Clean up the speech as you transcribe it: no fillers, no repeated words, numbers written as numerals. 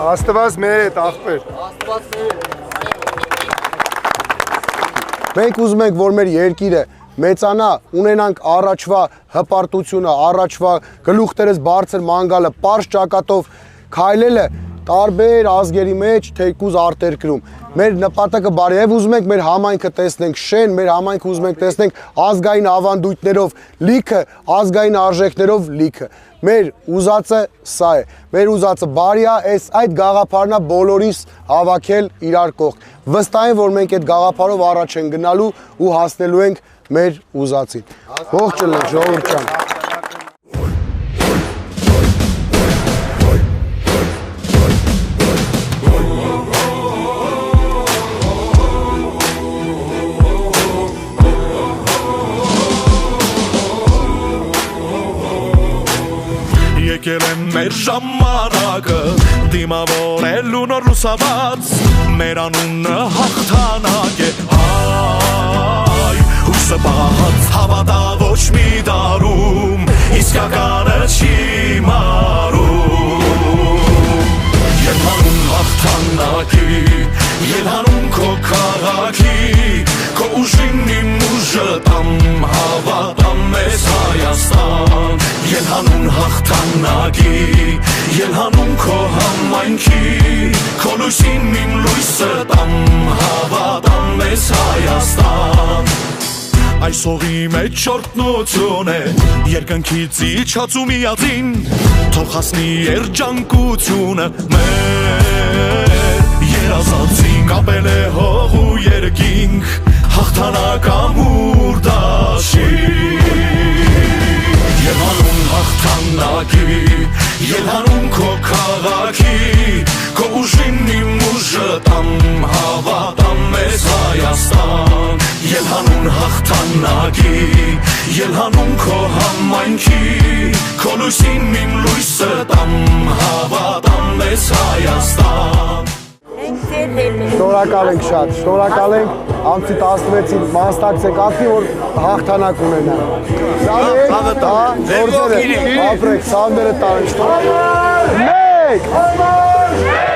Աստված մեր հետ, աղբեր։ Մենք ուզում ենք, որ մեր երկիրը մեծանա, ունենանք առաջվա հպարտությունը, առաջվա գլուխներս բարձր մանգալը, պարզ ճակատով քայլելը տարբեր ազգերի մեջ, թեկուզ արտերկրում։ Մեր նպատակը բարի է, ուզում ենք մեր համայնքը տեսնենք շեն, մեր համայնքը ուզում ենք տեսնենք ազգային ավանդույթներով լիքը, ազգային արժեքներով լիքը։ Մեր ուզածը սա է, մեր ուզածը բարի է, այդ գաղափարն է բոլորիս հավաքել իրար կողք։ Վստահ եմ, որ մենք այդ գաղափարով առաջ ենք գնալու ու հասնելու ենք մեր ուզածին։ Ողջ ելեք, ժողովուրդ ջան։ Եկել եմ մեր ժամանակը դիմավորելու նոր լուսաբաց մեր անունը հաղթանակ է հայ հույսը բաց հավատա ոչ մի դարում իսկականը չի մարում Ելհանում հաղթանակի ելհանում քո քաղաքի քո ուժին իմ ուժը տամ հավատամ մեզ Հայաստան Ելհանուն հաղթանակի ելհանում քո համայնքի քո լույսին իմ լույսը տամ հավատամ մեզ Հայաստան Այս հողի մեջ օրհնություն է երկնքից իջած ու միածին թող հասնի երջանկությունը մեր երազածին կապել է հող ու երկինք հաղթանակ ամուր դաշին Ելհանում հաղթանակի ելհանում քո քաղաքի քո ուժին իմ ուժը տամ հավատամ մեզ Հայաստան Ելհանուն հաղթանակի ելհանում քո համայնքի քո լույսին իմ լույսը տամ հավատամ մեզ Հայաստան Շնորհակալ ենք շատ, շնորհակալ ենք ամսի 16-ին մասնակցեք ակտի, որ հաղթանակ ունենանք։ Սա մեկ, ապրեք, սավները տարենք, շնորհակալ։ Մեկ!